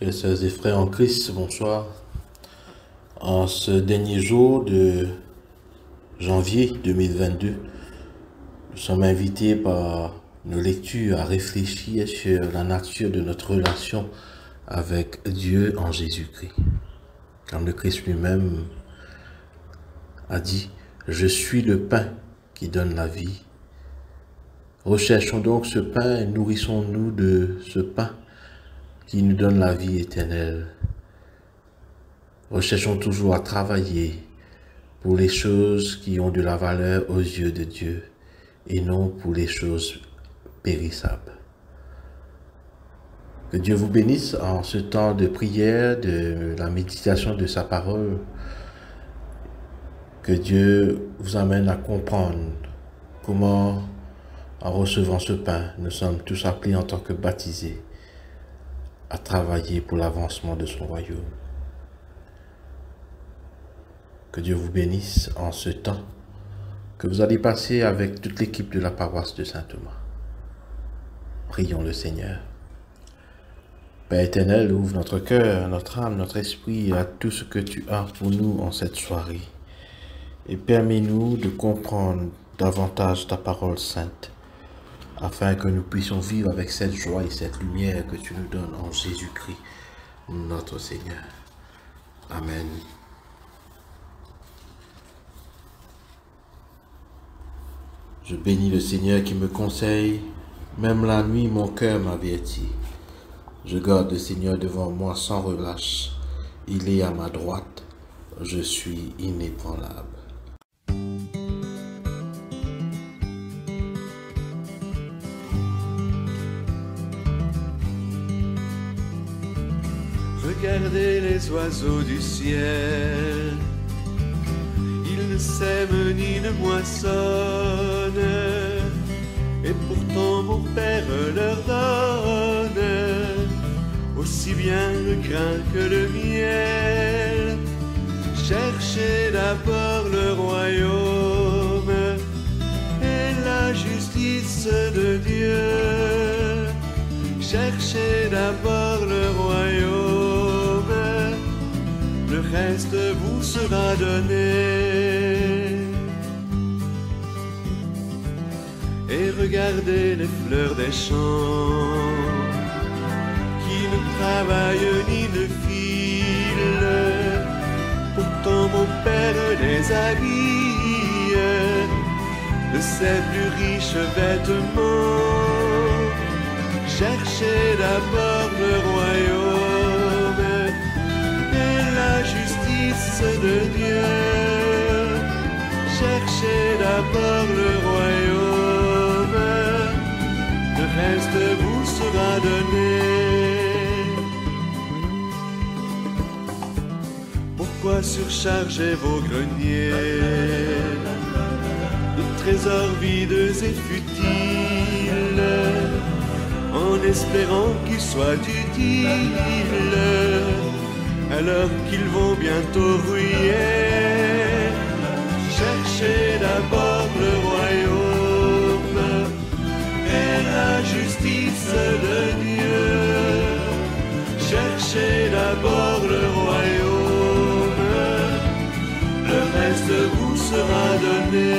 Chers sœurs et frères en Christ, bonsoir. En ce dernier jour de janvier 2022, nous sommes invités par nos lectures à réfléchir sur la nature de notre relation avec Dieu en Jésus-Christ. Comme le Christ lui-même a dit, « Je suis le pain qui donne la vie ». Recherchons donc ce pain et nourrissons-nous de ce pain qui nous donne la vie éternelle. Recherchons toujours à travailler pour les choses qui ont de la valeur aux yeux de Dieu et non pour les choses périssables. Que Dieu vous bénisse en ce temps de prière, de la méditation de sa parole. Que Dieu vous amène à comprendre comment, en recevant ce pain, nous sommes tous appelés en tant que baptisés à travailler pour l'avancement de son royaume. Que Dieu vous bénisse en ce temps que vous allez passer avec toute l'équipe de la paroisse de Saint-Thomas. Prions le Seigneur. Père éternel, ouvre notre cœur, notre âme, notre esprit à tout ce que tu as pour nous en cette soirée. Et permets-nous de comprendre davantage ta parole sainte, afin que nous puissions vivre avec cette joie et cette lumière que tu nous donnes en Jésus-Christ, notre Seigneur. Amen. Je bénis le Seigneur qui me conseille, même la nuit mon cœur m'avertit. Je garde le Seigneur devant moi sans relâche, il est à ma droite, je suis inébranlable. Regardez les oiseaux du ciel, ils ne sèment ni ne moissonnent, et pourtant mon Père leur donne aussi bien le grain que le miel. Cherchez d'abord le royaume et la justice de Dieu. Cherchez d'abord le royaume, le reste vous sera donné. Et regardez les fleurs des champs, qui ne travaillent ni ne filent, pourtant mon Père les habille de ses plus riches vêtements. Cherchez d'abord le royaume et la justice de Dieu. Cherchez d'abord le royaume, le reste vous sera donné. Pourquoi surcharger vos greniers de trésors vides et futiles, en espérant qu'ils soient utiles, alors qu'ils vont bientôt rouiller? Cherchez d'abord le royaume et la justice de Dieu. Cherchez d'abord le royaume, le reste vous sera donné.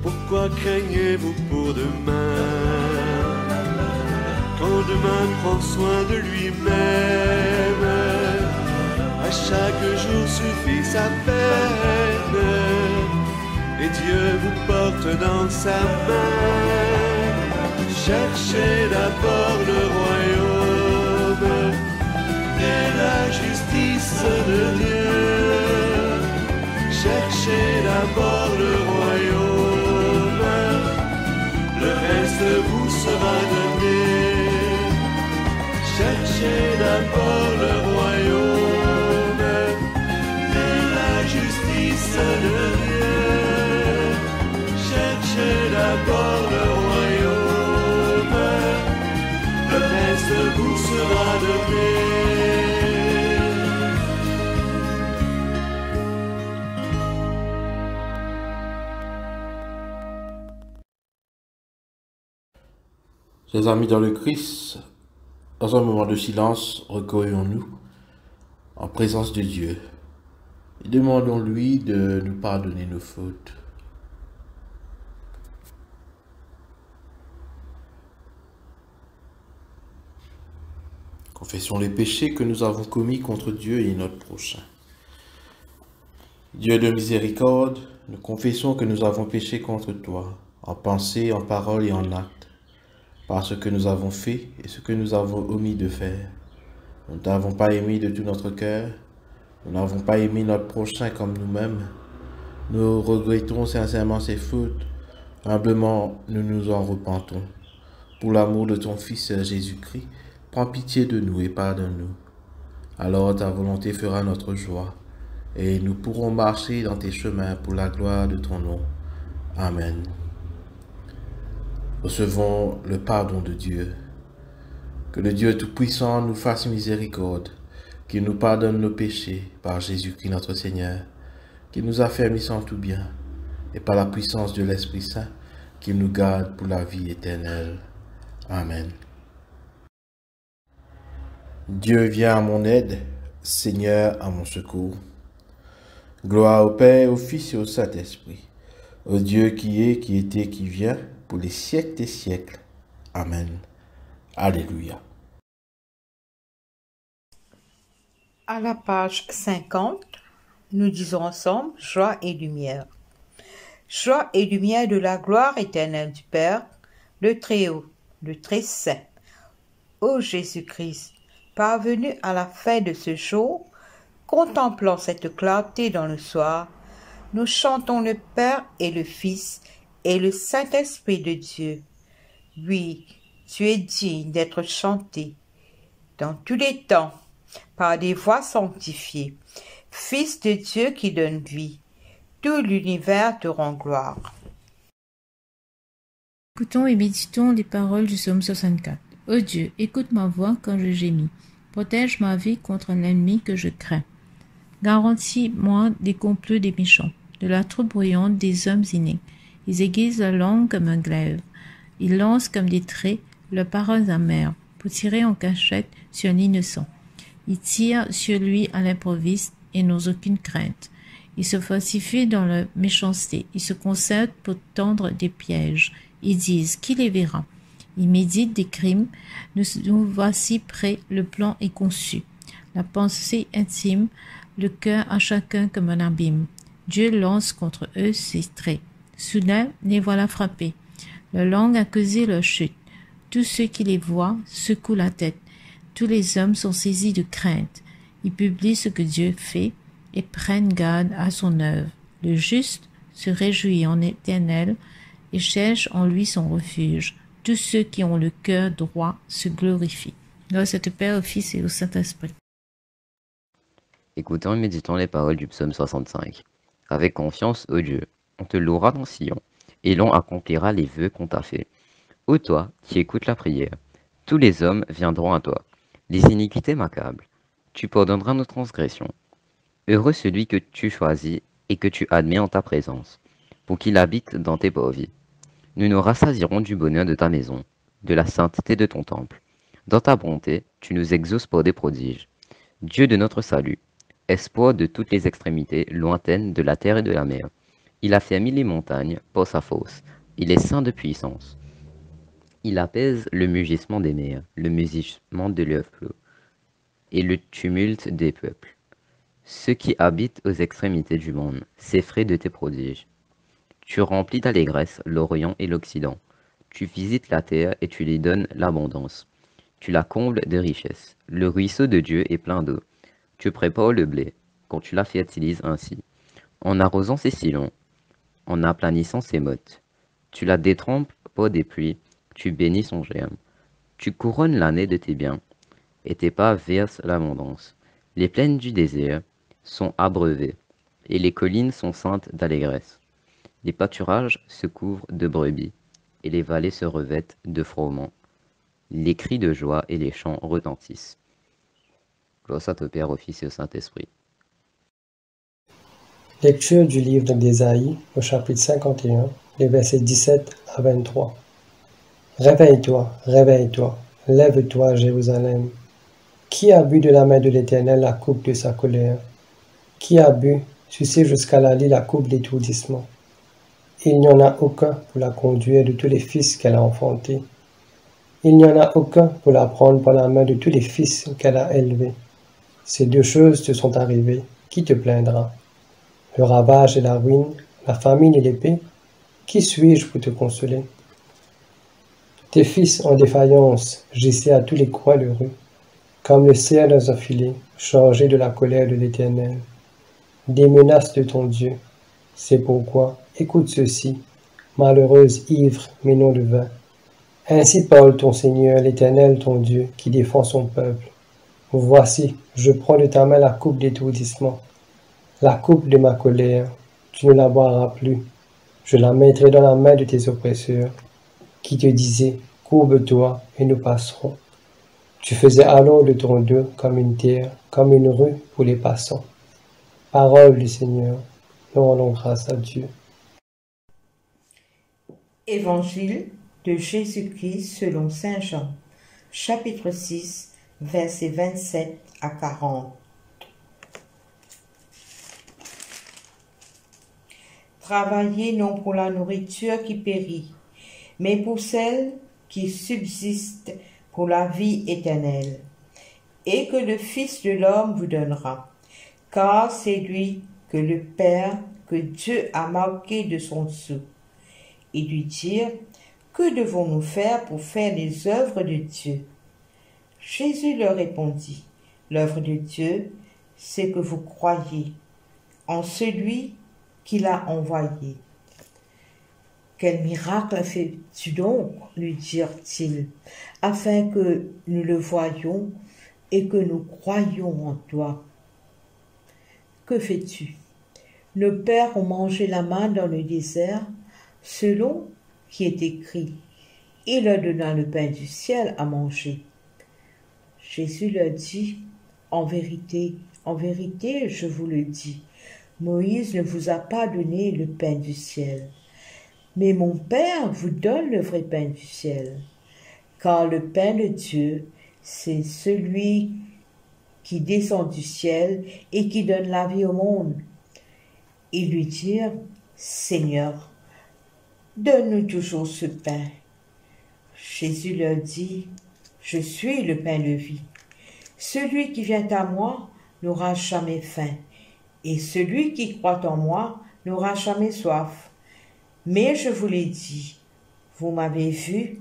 Pourquoi craignez-vous pour demain, quand demain prend soin de lui-même? À chaque jour suffit sa peine, et Dieu vous porte dans sa main. Cherchez d'abord le royaume et la justice de Dieu. Cherchez d'abord le royaume, le reste vous sera donné. Cherchez d'abord le royaume et la justice de Dieu. Cherchez d'abord le royaume, le reste vous sera donné. Chers amis dans le Christ, dans un moment de silence, recueillons-nous en présence de Dieu et demandons-lui de nous pardonner nos fautes. Confessons les péchés que nous avons commis contre Dieu et notre prochain. Dieu de miséricorde, nous confessons que nous avons péché contre toi, en pensée, en parole et en acte, par ce que nous avons fait et ce que nous avons omis de faire. Nous ne t'avons pas aimé de tout notre cœur, nous n'avons pas aimé notre prochain comme nous-mêmes. Nous regrettons sincèrement ces fautes, humblement nous nous en repentons. Pour l'amour de ton Fils Jésus-Christ, prends pitié de nous et pardonne-nous. Alors ta volonté fera notre joie, et nous pourrons marcher dans tes chemins pour la gloire de ton nom. Amen. Recevons le pardon de Dieu. Que le Dieu Tout-Puissant nous fasse miséricorde, qu'il nous pardonne nos péchés par Jésus-Christ notre Seigneur, qu'il nous affermisse en tout bien, et par la puissance de l'Esprit Saint, qu'il nous garde pour la vie éternelle. Amen. Dieu vient à mon aide, Seigneur à mon secours. Gloire au Père, au Fils et au Saint-Esprit, au Dieu qui est, qui était, qui vient, pour les siècles des siècles. Amen. Alléluia. À la page 50, nous disons ensemble joie et lumière. Joie et lumière de la gloire éternelle du Père, le Très-Haut, le Très-Saint. Ô Jésus-Christ, parvenu à la fin de ce jour, contemplant cette clarté dans le soir, nous chantons le Père et le Fils et le Saint-Esprit de Dieu. Oui, tu es digne d'être chanté dans tous les temps par des voix sanctifiées. Fils de Dieu qui donne vie, tout l'univers te rend gloire. Écoutons et méditons les paroles du psaume 64. Ô Dieu, écoute ma voix quand je gémis. Protège ma vie contre l'ennemi que je crains. Garantis-moi des complots des méchants, de la troupe bruyante des hommes innés. Ils aiguisent la langue comme un glaive. Ils lancent comme des traits leurs paroles amères pour tirer en cachette sur un innocent. Ils tirent sur lui à l'improviste et n'ont aucune crainte. Ils se falsifient dans leur méchanceté. Ils se concertent pour tendre des pièges. Ils disent, qui les verra? Ils méditent des crimes. Nous voici prêts, le plan est conçu. La pensée intime, le cœur à chacun comme un abîme. Dieu lance contre eux ses traits. Soudain, les voilà frappés. Leur langue a causé leur chute. Tous ceux qui les voient secouent la tête. Tous les hommes sont saisis de crainte. Ils publient ce que Dieu fait et prennent garde à son œuvre. Le juste se réjouit en Éternel et cherche en lui son refuge. Tous ceux qui ont le cœur droit se glorifient. Grâce à ton Père, au Fils et au Saint-Esprit. Écoutons et méditons les paroles du psaume 65. Avec confiance, ô Dieu, on te louera dans Sion, et l'on accomplira les vœux qu'on t'a faits. Ô toi, qui écoutes la prière, tous les hommes viendront à toi. Les iniquités m'accablent. Tu pardonneras nos transgressions. Heureux celui que tu choisis et que tu admets en ta présence, pour qu'il habite dans tes parvis. Nous nous rassasierons du bonheur de ta maison, de la sainteté de ton temple. Dans ta bonté, tu nous exauces par des prodiges. Dieu de notre salut, espoir de toutes les extrémités lointaines de la terre et de la mer. Il a fermi les montagnes par sa force. Il est saint de puissance. Il apaise le mugissement des mers, le mugissement de leurs flots, et le tumulte des peuples. Ceux qui habitent aux extrémités du monde s'effraient de tes prodiges. Tu remplis d'allégresse l'Orient et l'Occident. Tu visites la terre et tu lui donnes l'abondance. Tu la combles de richesses. Le ruisseau de Dieu est plein d'eau. Tu prépares le blé, quand tu la fertilises ainsi, en arrosant ses sillons, en aplanissant ses mottes. Tu la détrempes par des pluies, tu bénis son germe. Tu couronnes l'année de tes biens, et tes pas versent l'abondance. Les plaines du désert sont abreuvées, et les collines sont ceintes d'allégresse. Les pâturages se couvrent de brebis, et les vallées se revêtent de froment. Les cris de joie et les chants retentissent. Gloire au Père, au Fils et au Saint-Esprit. Lecture du livre d'Ésaïe, au chapitre 51, les versets 17 à 23. Réveille-toi, réveille-toi, lève-toi, Jérusalem. Qui a bu de la main de l'Éternel la coupe de sa colère? Qui a bu, sucé jusqu'à la lie, la coupe d'étourdissement? Il n'y en a aucun pour la conduire de tous les fils qu'elle a enfantés. Il n'y en a aucun pour la prendre par la main de tous les fils qu'elle a élevés. Ces deux choses te sont arrivées, qui te plaindra? Le ravage et la ruine, la famine et l'épée, qui suis-je pour te consoler? Tes fils en défaillance gissaient à tous les coins de rue, comme le cerf dans un filet, chargé de la colère de l'Éternel, des menaces de ton Dieu. C'est pourquoi, écoute ceci, malheureuse ivre, mais non de vin. Ainsi parle ton Seigneur, l'Éternel ton Dieu, qui défend son peuple. Voici, je prends de ta main la coupe d'étourdissement, la coupe de ma colère, tu ne la boiras plus. Je la mettrai dans la main de tes oppresseurs, qui te disaient, courbe-toi et nous passerons. Tu faisais alors de ton dos comme une terre, comme une rue pour les passants. Parole du Seigneur, nous rendons grâce à Dieu. Évangile de Jésus-Christ selon Saint Jean, chapitre 6, versets 27 à 40. Travaillez non pour la nourriture qui périt, mais pour celle qui subsiste pour la vie éternelle, et que le Fils de l'homme vous donnera, car c'est lui que le Père, que Dieu a marqué de son sceau. Et lui dire, que devons-nous faire pour faire les œuvres de Dieu? Jésus leur répondit, l'œuvre de Dieu, c'est que vous croyez en celui qui l'a envoyé. Quel miracle fais-tu donc, lui dirent-ils, afin que nous le voyions et que nous croyions en toi? Que fais-tu? Nos pères ont mangé la manne dans le désert, selon qui est écrit, il leur donna le pain du ciel à manger. Jésus leur dit, en vérité, je vous le dis, Moïse ne vous a pas donné le pain du ciel, mais mon Père vous donne le vrai pain du ciel, car le pain de Dieu, c'est celui qui descend du ciel et qui donne la vie au monde. Ils lui dirent, Seigneur, donne-nous toujours ce pain. Jésus leur dit, je suis le pain de vie. Celui qui vient à moi n'aura jamais faim, et celui qui croit en moi n'aura jamais soif. Mais je vous l'ai dit, vous m'avez vu,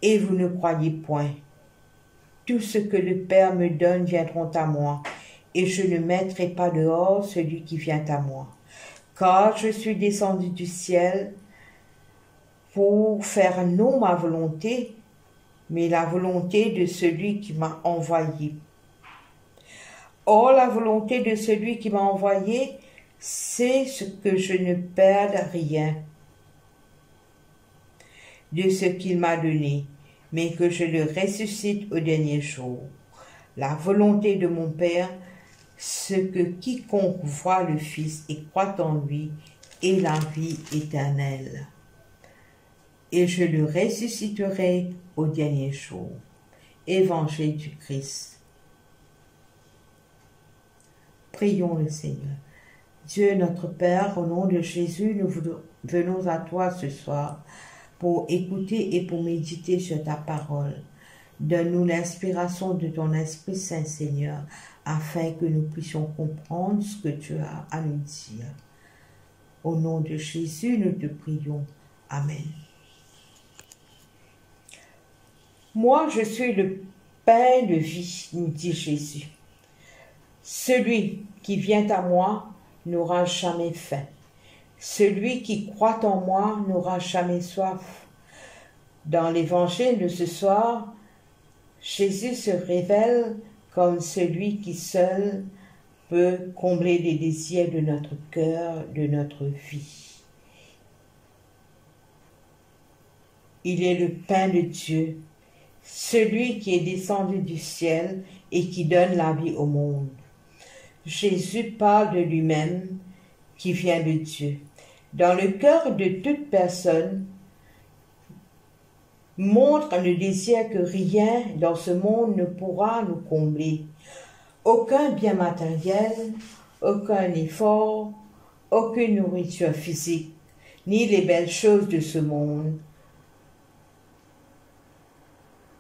et vous ne croyez point. Tout ce que le Père me donne viendront à moi, et je ne mettrai pas dehors celui qui vient à moi. Car je suis descendu du ciel pour faire non ma volonté, mais la volonté de celui qui m'a envoyé. Or, la volonté de celui qui m'a envoyé, c'est ce que je ne perde rien de ce qu'il m'a donné, mais que je le ressuscite au dernier jour. La volonté de mon Père, ce que quiconque voit le Fils et croit en lui, est la vie éternelle. Et je le ressusciterai au dernier jour. Évangile du Christ. Prions le Seigneur. Dieu notre Père, au nom de Jésus, nous venons à toi ce soir pour écouter et pour méditer sur ta parole. Donne-nous l'inspiration de ton Esprit Saint, Seigneur, afin que nous puissions comprendre ce que tu as à nous dire. Au nom de Jésus, nous te prions. Amen. Moi, je suis le pain de vie, nous dit Jésus. Celui qui vient à moi n'aura jamais faim. Celui qui croit en moi n'aura jamais soif. Dans l'évangile de ce soir, Jésus se révèle comme celui qui seul peut combler les désirs de notre cœur, de notre vie. Il est le pain de Dieu, celui qui est descendu du ciel et qui donne la vie au monde. Jésus parle de lui-même qui vient de Dieu. Dans le cœur de toute personne, montre le désir que rien dans ce monde ne pourra nous combler. Aucun bien matériel, aucun effort, aucune nourriture physique, ni les belles choses de ce monde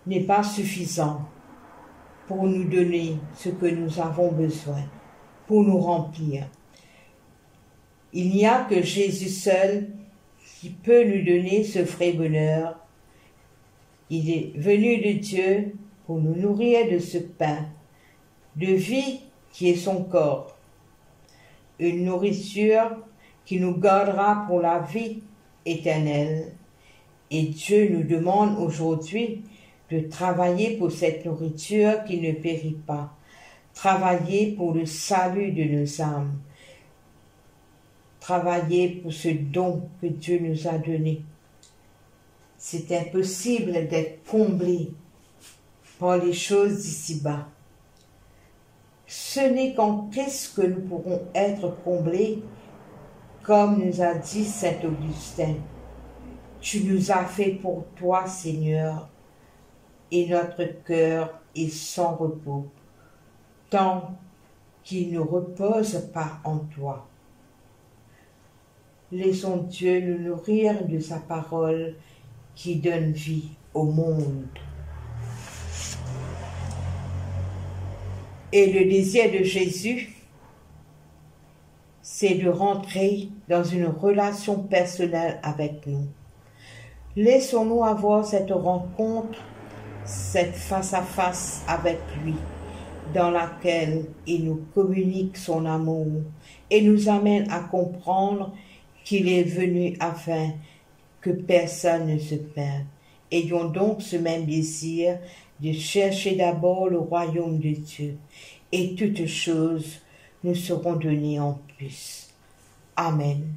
n'est pas suffisant pour nous donner ce que nous avons besoin, pour nous remplir. Il n'y a que Jésus seul qui peut nous donner ce vrai bonheur. Il est venu de Dieu pour nous nourrir de ce pain de vie qui est son corps, une nourriture qui nous gardera pour la vie éternelle. Et Dieu nous demande aujourd'hui de travailler pour cette nourriture qui ne périt pas, travailler pour le salut de nos âmes, travailler pour ce don que Dieu nous a donné. C'est impossible d'être comblé par les choses d'ici-bas. Ce n'est qu'en Christ que nous pourrons être comblés, comme nous a dit saint Augustin. Tu nous as fait pour toi, Seigneur, et notre cœur est sans repos, tant qu'il ne repose pas en toi. Laissons Dieu nous nourrir de sa parole qui donne vie au monde. Et le désir de Jésus, c'est de rentrer dans une relation personnelle avec nous. Laissons-nous avoir cette rencontre, cette face-à-face avec lui, dans laquelle il nous communique son amour et nous amène à comprendre qu'il est venu afin que personne ne se perde. Ayons donc ce même désir de chercher d'abord le royaume de Dieu, et toutes choses nous seront données en plus. Amen.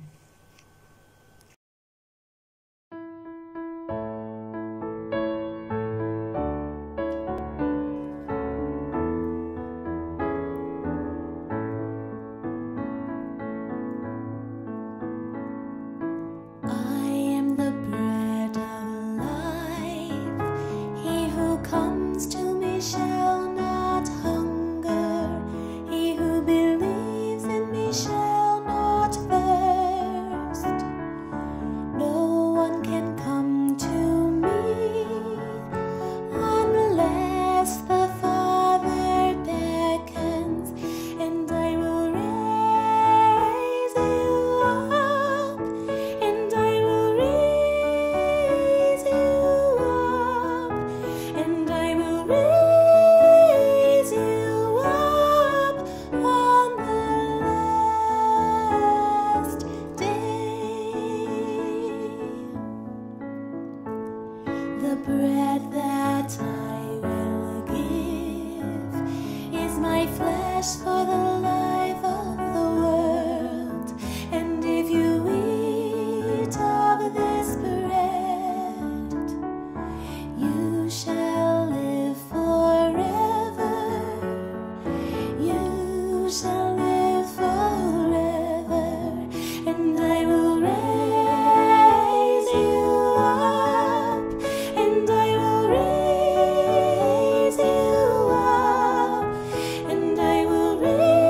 And I will raise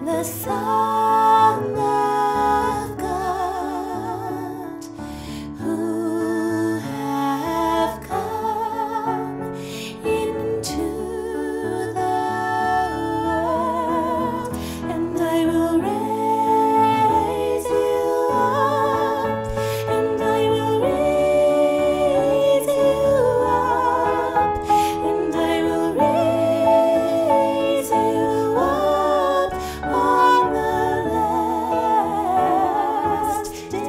the Son of God, who have come into the world, and I will raise you up, and I will raise you up, and I will raise you up on the last day.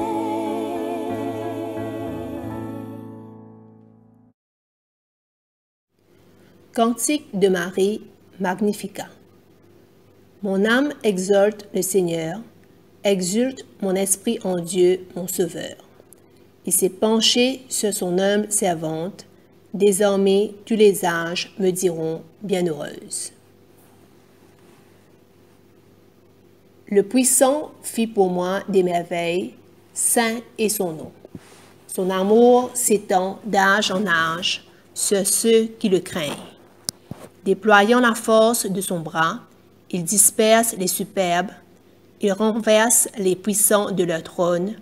Cantique de Marie, Magnificat. Mon âme exalte le Seigneur, exulte mon esprit en Dieu, mon Sauveur. Il s'est penché sur son humble servante. Désormais, tous les âges me diront bienheureuse. Le Puissant fit pour moi des merveilles, saint est son nom. Son amour s'étend d'âge en âge sur ceux qui le craignent. Déployant la force de son bras, il disperse les superbes, il renverse les puissants de leur trône,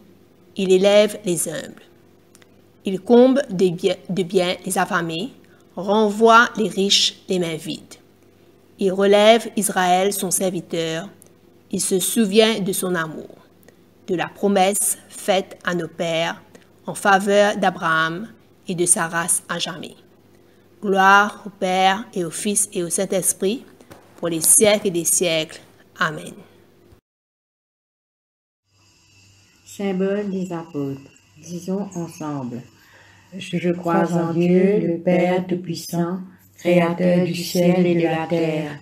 il élève les humbles. Il comble de bien les affamés, renvoie les riches les mains vides. Il relève Israël son serviteur, il se souvient de son amour, de la promesse faite à nos pères en faveur d'Abraham et de sa race à jamais. Gloire au Père et au Fils et au Saint-Esprit, pour les siècles des siècles. Amen. Symbole des apôtres. Disons ensemble. Je crois en Dieu, le Père Tout-Puissant, Créateur du ciel et de la terre,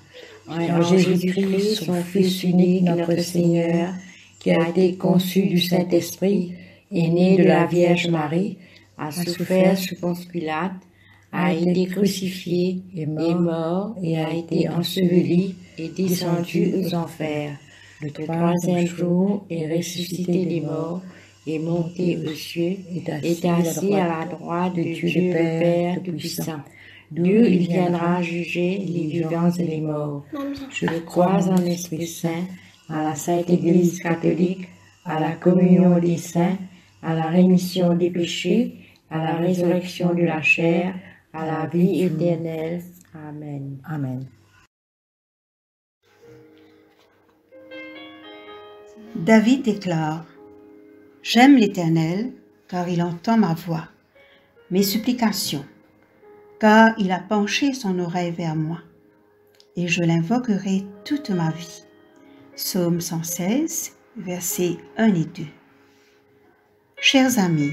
en Jésus-Christ, son Fils unique, notre Seigneur, qui a été conçu du Saint-Esprit, est né de la Vierge Marie, a souffert sous Ponce Pilate, a été crucifié, est mort et a été enseveli et descendu aux enfers. Le troisième jour est ressuscité des morts, est monté aux cieux, est assis à la droite de Dieu le Père Tout-Puissant, d'où il viendra juger les vivants et les morts. Je crois en l'Esprit Saint, à la Sainte Église catholique, à la communion des saints, à la rémission des péchés, à la résurrection de la chair, à la vie éternelle. Amen. Amen. David déclare: J'aime l'Éternel, car il entend ma voix, mes supplications, car il a penché son oreille vers moi, et je l'invoquerai toute ma vie. Psaume 116, versets 1 et 2. Chers amis,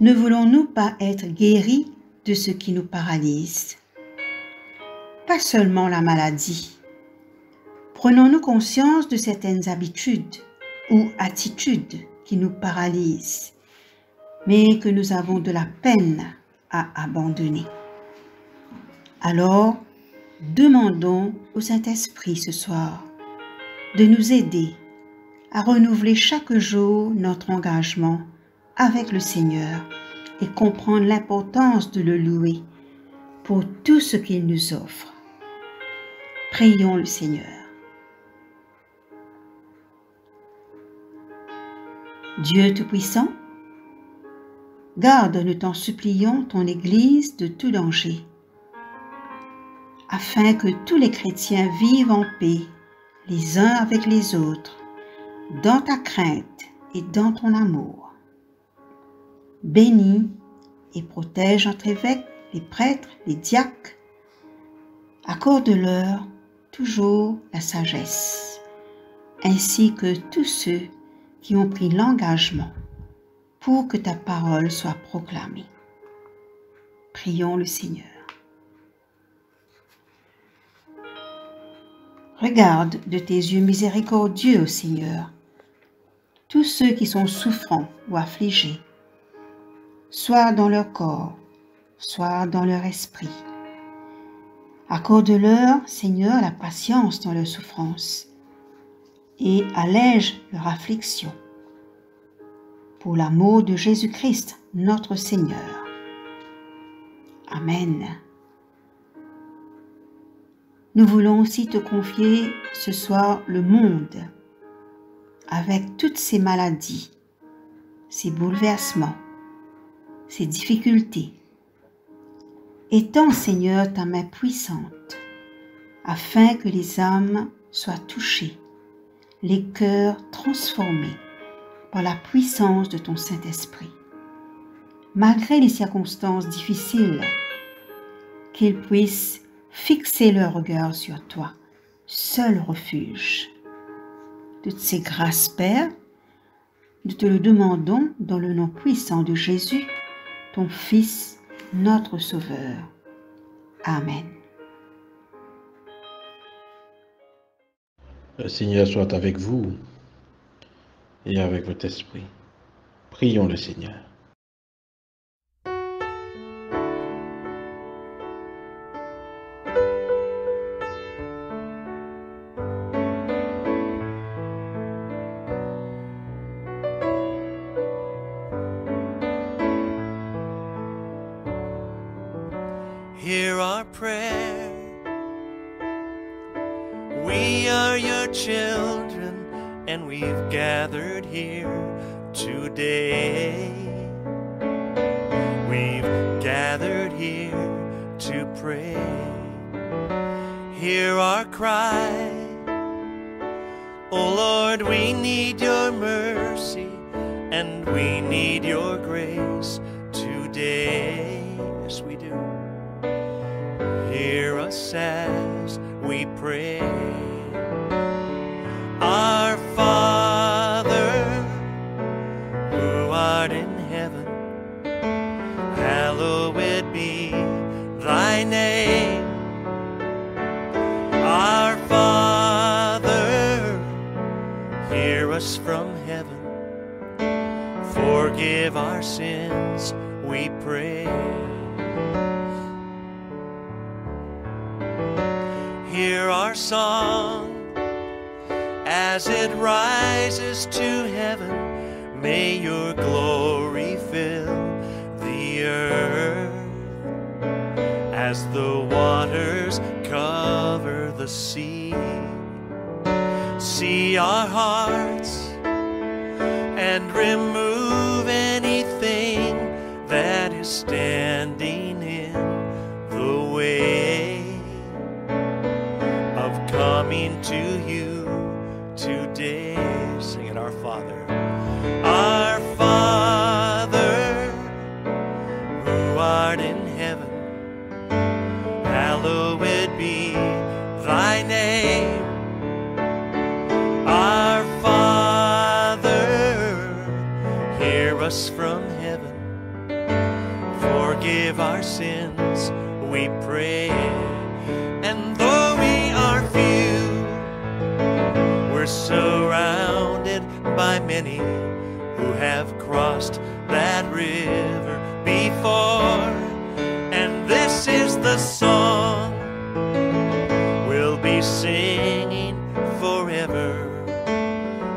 ne voulons-nous pas être guéris de ce qui nous paralyse? Pas seulement la maladie. Prenons-nous conscience de certaines habitudes ou attitudes qui nous paralysent, mais que nous avons de la peine à abandonner. Alors, demandons au Saint-Esprit ce soir de nous aider à renouveler chaque jour notre engagement avec le Seigneur et comprendre l'importance de le louer pour tout ce qu'il nous offre. Prions le Seigneur. Dieu Tout-Puissant, garde, nous t'en supplions, ton Église de tout danger, afin que tous les chrétiens vivent en paix les uns avec les autres, dans ta crainte et dans ton amour. Bénis et protège notre évêque, les prêtres, les diacres. Accorde-leur toujours la sagesse, ainsi que tous ceux qui ont pris l'engagement pour que ta parole soit proclamée. Prions le Seigneur. Regarde de tes yeux miséricordieux, ô Seigneur, tous ceux qui sont souffrants ou affligés, soit dans leur corps, soit dans leur esprit. Accorde-leur, Seigneur, la patience dans leur souffrance et allège leur affliction. Pour l'amour de Jésus-Christ, notre Seigneur. Amen. Nous voulons aussi te confier ce soir le monde, avec toutes ces maladies, ces bouleversements, ces difficultés. Étends, Seigneur, ta main puissante, afin que les âmes soient touchées, les cœurs transformés par la puissance de ton Saint-Esprit. Malgré les circonstances difficiles, qu'ils puissent fixer leur regard sur toi, seul refuge. Toutes ces grâces, Père, nous te le demandons dans le nom puissant de Jésus, ton Fils, notre Sauveur. Amen. Le Seigneur soit avec vous et avec votre esprit. Prions le Seigneur. Hear our prayer. We are your children, and we've gathered here today. We've gathered here to pray. Hear our cry. Oh Lord, we need your mercy, and we need your grace today. Yes, we do. Hear us as we pray. Our Father, who art in heaven, hallowed be thy name. Our Father, hear us from heaven. Forgive our sins, we pray. Hear our song as it rises to heaven. May your glory fill the earth as the waters cover the sea. See our hearts and remove anything that is standing in the way of coming to you today. Sing it, our Father. Our Father, who art in heaven, hallowed be thy name. Our Father, hear us from heaven. Forgive our sins, we pray. And though we are few, we're surrounded by many who have crossed that river before. And this is the song we'll be singing forever.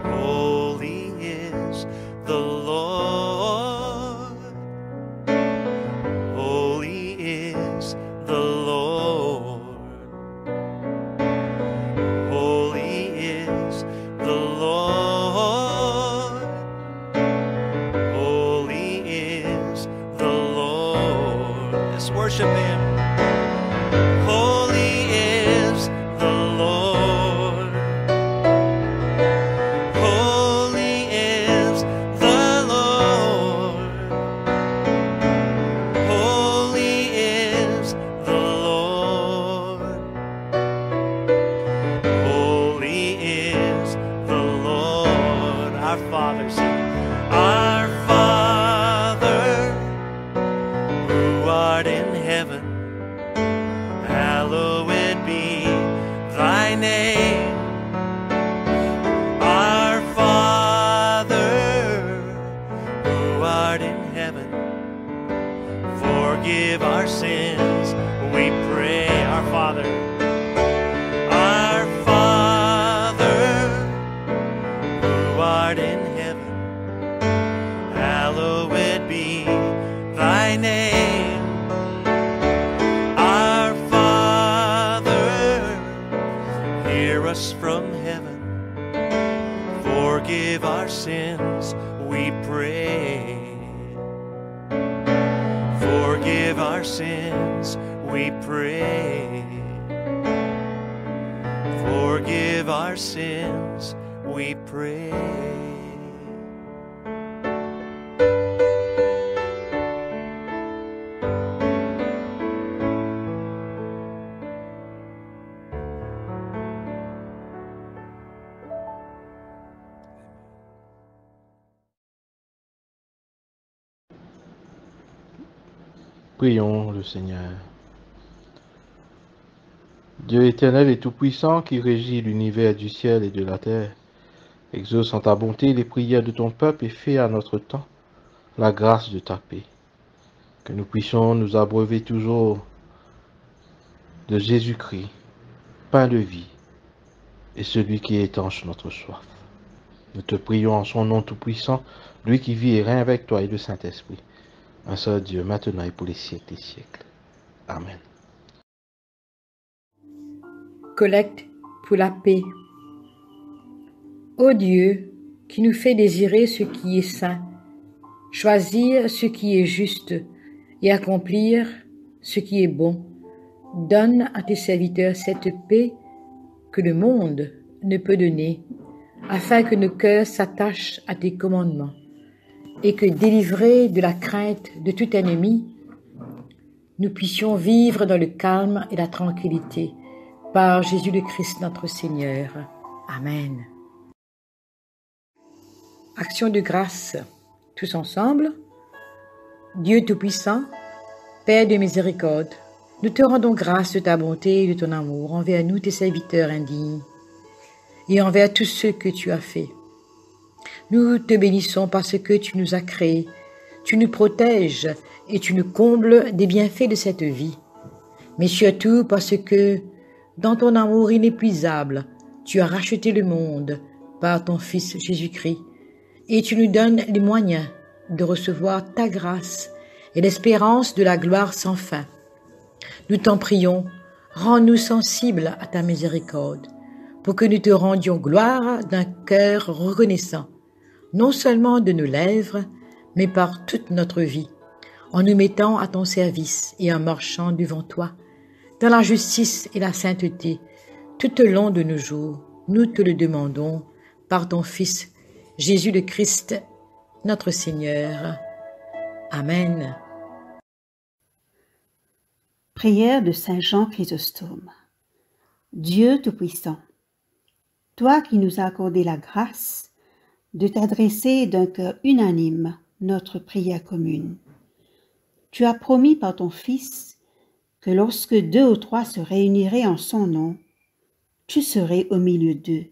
Holy is the Lord. Holy is the Lord. Holy is the Lord. Holy is the Lord. Let's worship him. Holy is the Lord. Holy is the Lord. Holy is the Lord. Holy is the Lord. Our Father, sing. Our Father, who art in heaven, hallowed be thy name. Our Father, who art in heaven, forgive our sins, we pray. Our Father. Our Father, who art in heaven, hallowed be thy name. Our Father, us from heaven. Forgive our sins, we pray. Forgive our sins, we pray. Forgive our sins, we pray. Prions le Seigneur. Dieu éternel et tout-puissant qui régit l'univers du ciel et de la terre, exauce en ta bonté les prières de ton peuple et fais à notre temps la grâce de ta paix. Que nous puissions nous abreuver toujours de Jésus-Christ, pain de vie, et celui qui étanche notre soif. Nous te prions en son nom tout-puissant, lui qui vit et règne avec toi et le Saint-Esprit, un seul Dieu, maintenant et pour les siècles des siècles. Amen. Collecte pour la paix. Ô Dieu, qui nous fait désirer ce qui est saint, choisir ce qui est juste et accomplir ce qui est bon, donne à tes serviteurs cette paix que le monde ne peut donner, afin que nos cœurs s'attachent à tes commandements et que, délivrés de la crainte de tout ennemi, nous puissions vivre dans le calme et la tranquillité. Par Jésus le Christ notre Seigneur. Amen. Action de grâce, tous ensemble. Dieu Tout-Puissant, Père de miséricorde, nous te rendons grâce de ta bonté et de ton amour envers nous, tes serviteurs indignes, et envers tous ceux que tu as faits. Nous te bénissons parce que tu nous as créés, tu nous protèges et tu nous combles des bienfaits de cette vie, mais surtout parce que, dans ton amour inépuisable, tu as racheté le monde par ton Fils Jésus-Christ, et tu nous donnes les moyens de recevoir ta grâce et l'espérance de la gloire sans fin. Nous t'en prions, rends-nous sensibles à ta miséricorde, pour que nous te rendions gloire d'un cœur reconnaissant, non seulement de nos lèvres, mais par toute notre vie, en nous mettant à ton service et en marchant devant toi, dans la justice et la sainteté, tout au long de nos jours. Nous te le demandons par ton Fils, Jésus le Christ, notre Seigneur. Amen. Prière de Saint Jean Chrysostome. Dieu Tout-Puissant, toi qui nous as accordé la grâce de t'adresser d'un cœur unanime notre prière commune, tu as promis par ton Fils que lorsque 2 ou 3 se réuniraient en son nom, tu serais au milieu d'eux.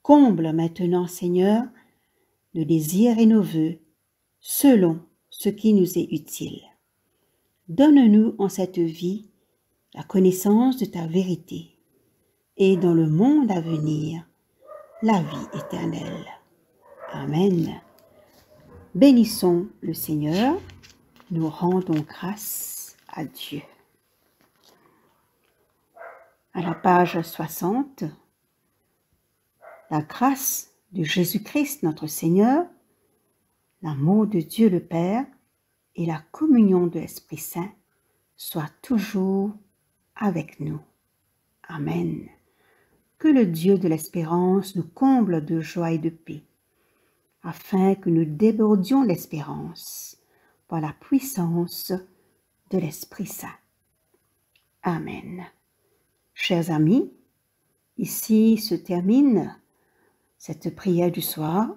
Comble maintenant, Seigneur, nos désirs et nos vœux, selon ce qui nous est utile. Donne-nous en cette vie la connaissance de ta vérité, et dans le monde à venir, la vie éternelle. Amen. Bénissons le Seigneur, nous rendons grâce à Dieu. À la page 60, la grâce de Jésus-Christ notre Seigneur, l'amour de Dieu le Père et la communion de l'Esprit Saint soient toujours avec nous. Amen. Que le Dieu de l'espérance nous comble de joie et de paix, afin que nous débordions l'espérance par la puissance de l'Esprit Saint. Amen. Chers amis, ici se termine cette prière du soir.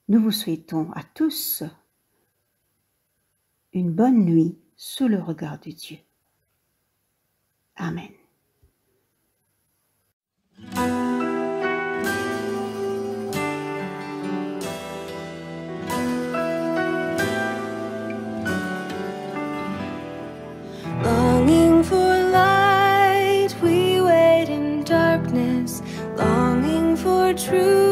Nous vous souhaitons à tous une bonne nuit sous le regard de Dieu. Amen. Longing for light, we wait in darkness, longing for truth.